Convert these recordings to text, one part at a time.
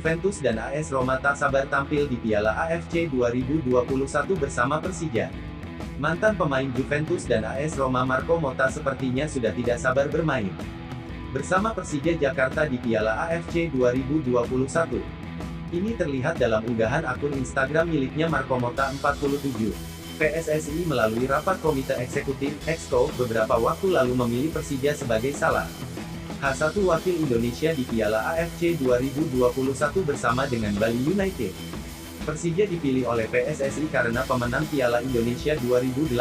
Juventus dan AS Roma tak sabar tampil di Piala AFC 2021 bersama Persija. Mantan pemain Juventus dan AS Roma Marco Motta sepertinya sudah tidak sabar bermain bersama Persija Jakarta di Piala AFC 2021. Ini terlihat dalam unggahan akun Instagram miliknya Marco Motta 47. PSSI melalui rapat Komite Eksekutif (Exco) beberapa waktu lalu memilih Persija sebagai salah satu wakil Indonesia di Piala AFC 2021 bersama dengan Bali United. Persija dipilih oleh PSSI karena pemenang Piala Indonesia 2018.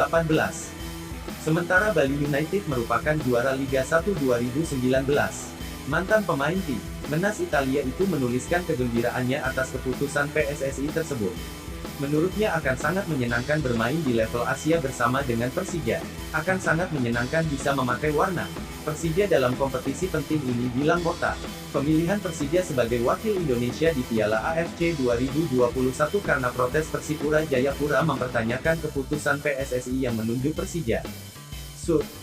Sementara Bali United merupakan juara Liga 1 2019. Mantan pemain tim Menas Italia itu menuliskan kegembiraannya atas keputusan PSSI tersebut. Menurutnya akan sangat menyenangkan bermain di level Asia bersama dengan Persija. Akan sangat menyenangkan bisa memakai warna Persija dalam kompetisi penting ini, bilang Motta. Pemilihan Persija sebagai wakil Indonesia di Piala AFC 2021 karena protes Persipura Jayapura mempertanyakan keputusan PSSI yang menunjuk Persija.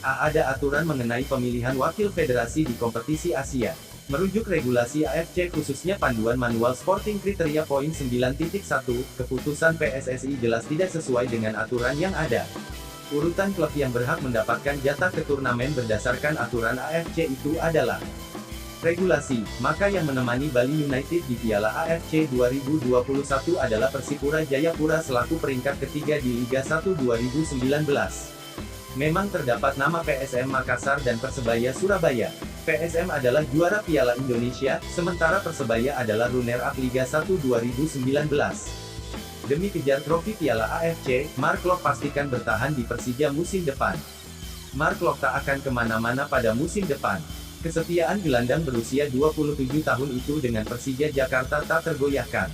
Ada aturan mengenai pemilihan wakil federasi di kompetisi Asia. Merujuk regulasi AFC khususnya Panduan Manual Sporting Kriteria Poin 9.1, keputusan PSSI jelas tidak sesuai dengan aturan yang ada. Urutan klub yang berhak mendapatkan jatah ke turnamen berdasarkan aturan AFC itu adalah regulasi, maka yang menemani Bali United di Piala AFC 2021 adalah Persipura Jayapura selaku peringkat ketiga di Liga 1 2019. Memang terdapat nama PSM Makassar dan Persebaya Surabaya. PSM adalah juara Piala Indonesia, sementara Persebaya adalah runner-up Liga 1 2019. Demi kejar trofi Piala AFC, Mark Klok pastikan bertahan di Persija musim depan. Mark Klok tak akan kemana-mana pada musim depan. Kesetiaan gelandang berusia 27 tahun itu dengan Persija Jakarta tak tergoyahkan.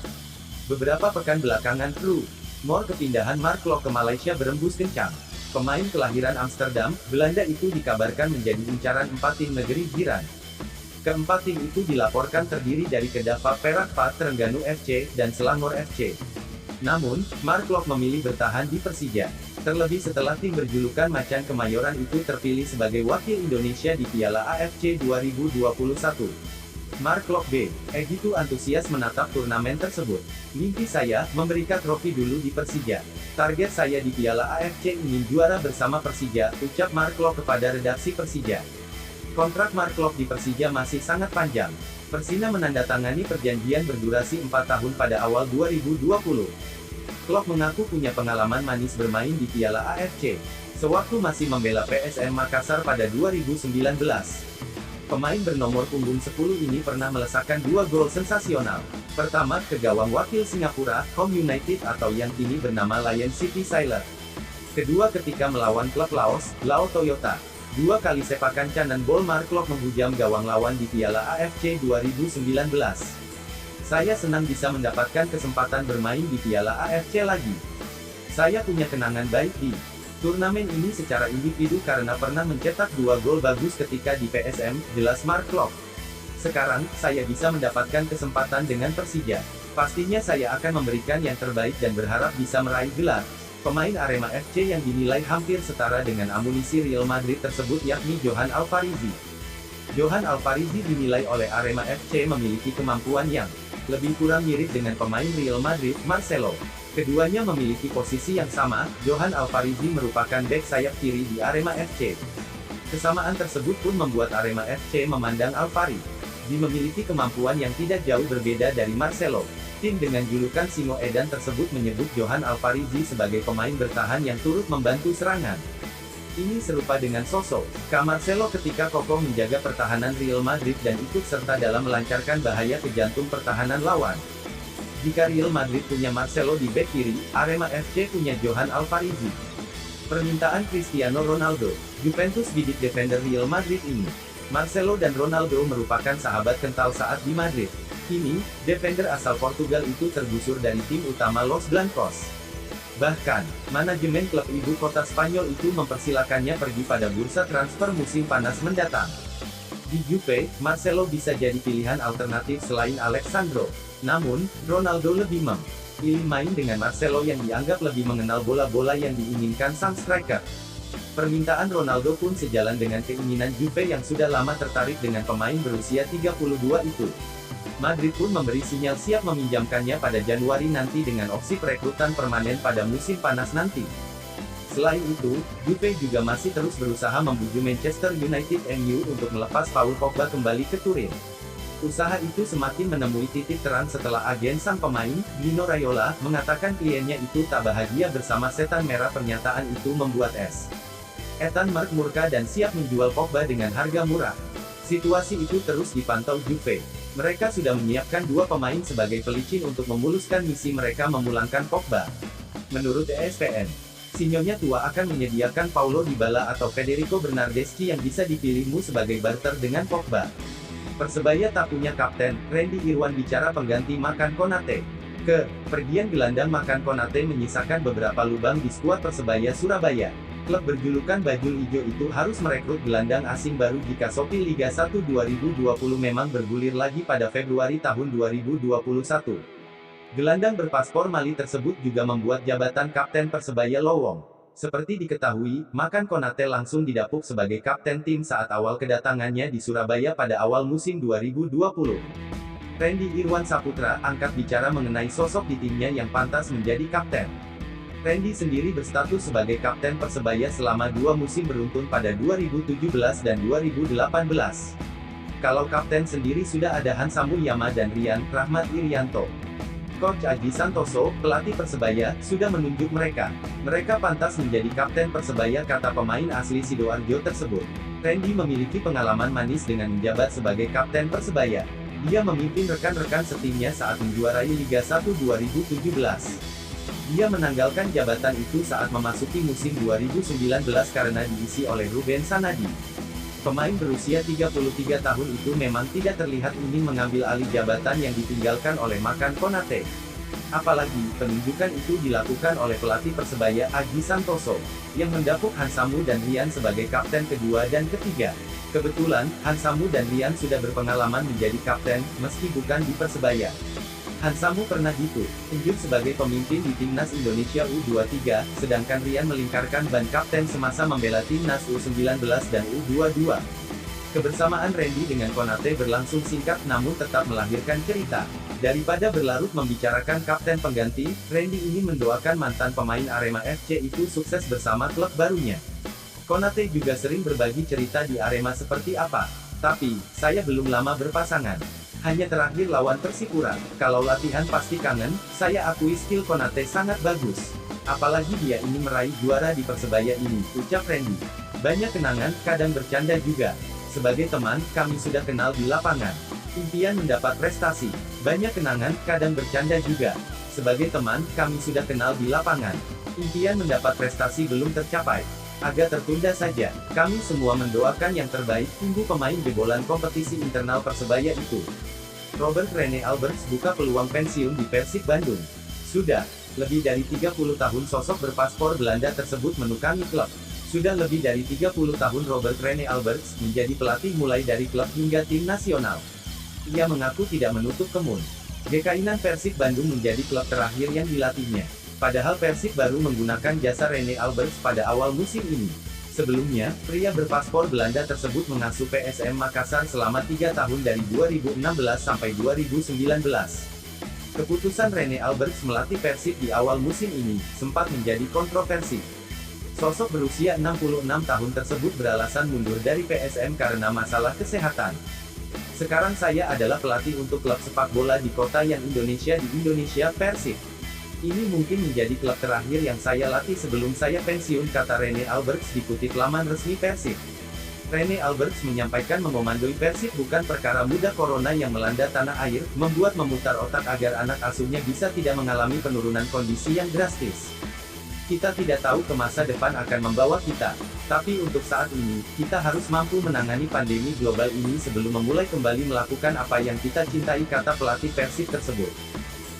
Beberapa pekan belakangan rumor kepindahan Mark Klok ke Malaysia berembus kencang. Pemain kelahiran Amsterdam, Belanda itu dikabarkan menjadi incaran 4 tim negeri jiran. Keempat tim itu dilaporkan terdiri dari Kedava Perak, Terengganu FC, dan Selangor FC. Namun, Mark Klok memilih bertahan di Persija. Terlebih setelah tim berjulukan Macan Kemayoran itu terpilih sebagai wakil Indonesia di Piala AFC 2021. Mark Klok begitu antusias menatap turnamen tersebut. Mimpi saya, memberikan trofi dulu di Persija. Target saya di Piala AFC ingin juara bersama Persija, ucap Mark Klok kepada redaksi Persija. Kontrak Mark Klok di Persija masih sangat panjang. Persina menandatangani perjanjian berdurasi 4 tahun pada awal 2020. Klok mengaku punya pengalaman manis bermain di Piala AFC, sewaktu masih membela PSM Makassar pada 2019. Pemain bernomor punggung 10 ini pernah melesakkan 2 gol sensasional. Pertama, ke gawang wakil Singapura, Home United atau yang kini bernama Lion City Sailor. Kedua ketika melawan klub Laos, Lao Toyota. 2 kali sepakan Cannonball Mark Klok menghujam gawang lawan di Piala AFC 2019. Saya senang bisa mendapatkan kesempatan bermain di Piala AFC lagi. Saya punya kenangan baik di turnamen ini secara individu karena pernah mencetak 2 gol bagus ketika di PSM, jelas Mark Klok. Sekarang, saya bisa mendapatkan kesempatan dengan Persija. Pastinya saya akan memberikan yang terbaik dan berharap bisa meraih gelar. Pemain Arema FC yang dinilai hampir setara dengan amunisi Real Madrid tersebut yakni Johan Alfarizi. Johan Alfarizi dinilai oleh Arema FC memiliki kemampuan yang lebih kurang mirip dengan pemain Real Madrid, Marcelo. Keduanya memiliki posisi yang sama. Johan Alfarizi merupakan bek sayap kiri di Arema FC. Kesamaan tersebut pun membuat Arema FC memandang Alfarizi memiliki kemampuan yang tidak jauh berbeda dari Marcelo. Tim dengan julukan Singo Edan tersebut menyebut Johan Alfarizi sebagai pemain bertahan yang turut membantu serangan. Ini serupa dengan sosok Marcelo ketika kokoh menjaga pertahanan Real Madrid dan ikut serta dalam melancarkan bahaya ke jantung pertahanan lawan. Jika Real Madrid punya Marcelo di bek kiri, Arema FC punya Johan Alfarizi. Permintaan Cristiano Ronaldo, Juventus bidik defender Real Madrid ini. Marcelo dan Ronaldo merupakan sahabat kental saat di Madrid. Kini, defender asal Portugal itu tergusur dari tim utama Los Blancos. Bahkan, manajemen klub ibu kota Spanyol itu mempersilakannya pergi pada bursa transfer musim panas mendatang. Di Juve, Marcelo bisa jadi pilihan alternatif selain Alexandro. Namun, Ronaldo lebih memilih main dengan Marcelo yang dianggap lebih mengenal bola-bola yang diinginkan sang striker. Permintaan Ronaldo pun sejalan dengan keinginan Juve yang sudah lama tertarik dengan pemain berusia 32 itu. Madrid pun memberi sinyal siap meminjamkannya pada Januari nanti dengan opsi perekrutan permanen pada musim panas nanti. Selain itu, Juve juga masih terus berusaha membujuk Manchester United MU untuk melepas Paul Pogba kembali ke Turin. Usaha itu semakin menemui titik terang setelah agen sang pemain, Mino Raiola, mengatakan kliennya itu tak bahagia bersama setan merah. Pernyataan itu membuat Ethan Mark murka dan siap menjual Pogba dengan harga murah. Situasi itu terus dipantau Juve. Mereka sudah menyiapkan dua pemain sebagai pelicin untuk memuluskan misi mereka memulangkan Pogba. Menurut ESPN, Sinyonya tua akan menyediakan Paulo Dybala atau Federico Bernardeschi yang bisa dipilihmu sebagai barter dengan Pogba. Persebaya tak punya kapten, Randy Irwan bicara pengganti Makan Konate. Pergian gelandang Makan Konate menyisakan beberapa lubang di skuad Persebaya Surabaya. Klub berjulukan Bajul Ijo itu harus merekrut gelandang asing baru jika Shopee Liga 1 2020 memang bergulir lagi pada Februari tahun 2021. Gelandang berpaspor Mali tersebut juga membuat jabatan kapten Persebaya lowong. Seperti diketahui, Makan Konate langsung didapuk sebagai kapten tim saat awal kedatangannya di Surabaya pada awal musim 2020. Randy Irwan Saputra angkat bicara mengenai sosok di timnya yang pantas menjadi kapten. Randy sendiri berstatus sebagai kapten Persebaya selama 2 musim beruntun pada 2017 dan 2018. Kalau kapten sendiri sudah ada Hansa Muyama dan Rian Rahmat Irianto. Coach Aji Santoso, pelatih Persebaya, sudah menunjuk mereka. Mereka pantas menjadi kapten Persebaya, kata pemain asli Sidoarjo tersebut. Randy memiliki pengalaman manis dengan menjabat sebagai kapten Persebaya. Dia memimpin rekan-rekan setimnya saat menjuarai Liga 1 2017. Dia menanggalkan jabatan itu saat memasuki musim 2019 karena diisi oleh Ruben Sanadi. Pemain berusia 33 tahun itu memang tidak terlihat ingin mengambil alih jabatan yang ditinggalkan oleh Makan Konate. Apalagi, penunjukan itu dilakukan oleh pelatih Persebaya Aji Santoso, yang mendapuk Hansamu dan Rian sebagai kapten kedua dan ketiga. Kebetulan, Hansamu dan Rian sudah berpengalaman menjadi kapten, meski bukan di Persebaya. Hansamu pernah ditunjuk sebagai pemimpin di Timnas Indonesia U23, sedangkan Rian melingkarkan ban kapten semasa membela Timnas U19 dan U22. Kebersamaan Randy dengan Konate berlangsung singkat namun tetap melahirkan cerita. Daripada berlarut membicarakan kapten pengganti, Randy ingin mendoakan mantan pemain Arema FC itu sukses bersama klub barunya. Konate juga sering berbagi cerita di Arema seperti apa. Tapi, saya belum lama berpasangan. Hanya terakhir lawan Persipura. Kalau latihan pasti kangen, saya akui skill Konate sangat bagus. Apalagi dia ini meraih juara di Persebaya ini, ucap Randy. Banyak kenangan, kadang bercanda juga. Sebagai teman, kami sudah kenal di lapangan. Impian mendapat prestasi. Banyak kenangan, kadang bercanda juga. Sebagai teman, kami sudah kenal di lapangan. Impian mendapat prestasi belum tercapai. Agak tertunda saja. Kami semua mendoakan yang terbaik, tunggu pemain jebolan kompetisi internal Persebaya itu. Robert Rene Alberts buka peluang pensiun di Persib Bandung. Sudah lebih dari 30 tahun sosok berpaspor Belanda tersebut menukangi klub. Sudah lebih dari 30 tahun Robert Rene Alberts menjadi pelatih mulai dari klub hingga tim nasional. Ia mengaku tidak menutup kemungkinan Persib Bandung menjadi klub terakhir yang dilatihnya. Padahal Persib baru menggunakan jasa Rene Alberts pada awal musim ini. Sebelumnya, pria berpaspor Belanda tersebut mengasuh PSM Makassar selama 3 tahun dari 2016 sampai 2019. Keputusan Rene Alberts melatih Persib di awal musim ini, sempat menjadi kontroversi. Sosok berusia 66 tahun tersebut beralasan mundur dari PSM karena masalah kesehatan. Sekarang saya adalah pelatih untuk klub sepak bola di kota yang Indonesia di Indonesia, Persib. Ini mungkin menjadi klub terakhir yang saya latih sebelum saya pensiun, kata Rene Alberts dikutip laman resmi Persib. Rene Alberts menyampaikan memomandoi Persib bukan perkara mudah. Corona yang melanda tanah air, membuat memutar otak agar anak asuhnya bisa tidak mengalami penurunan kondisi yang drastis. Kita tidak tahu ke masa depan akan membawa kita. Tapi untuk saat ini, kita harus mampu menangani pandemi global ini sebelum memulai kembali melakukan apa yang kita cintai, kata pelatih Persib tersebut.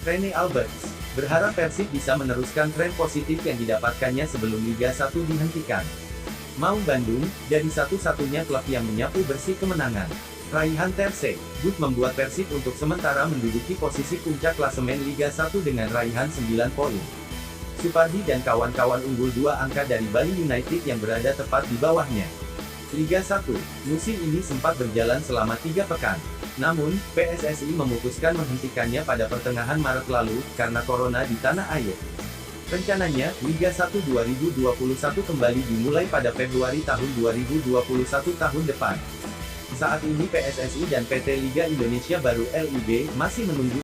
Rene Alberts berharap Persib bisa meneruskan tren positif yang didapatkannya sebelum Liga 1 dihentikan. Maung Bandung, jadi satu-satunya klub yang menyapu bersih kemenangan. Raihan tersebut membuat Persib untuk sementara menduduki posisi puncak klasemen Liga 1 dengan raihan 9 poin. Supardi dan kawan-kawan unggul 2 angka dari Bali United yang berada tepat di bawahnya. Liga 1, musim ini sempat berjalan selama 3 pekan. Namun, PSSI memutuskan menghentikannya pada pertengahan Maret lalu, karena corona di tanah air. Rencananya, Liga 1 2021 kembali dimulai pada Februari tahun 2021 tahun depan. Saat ini PSSI dan PT Liga Indonesia Baru (LIB) masih menunggu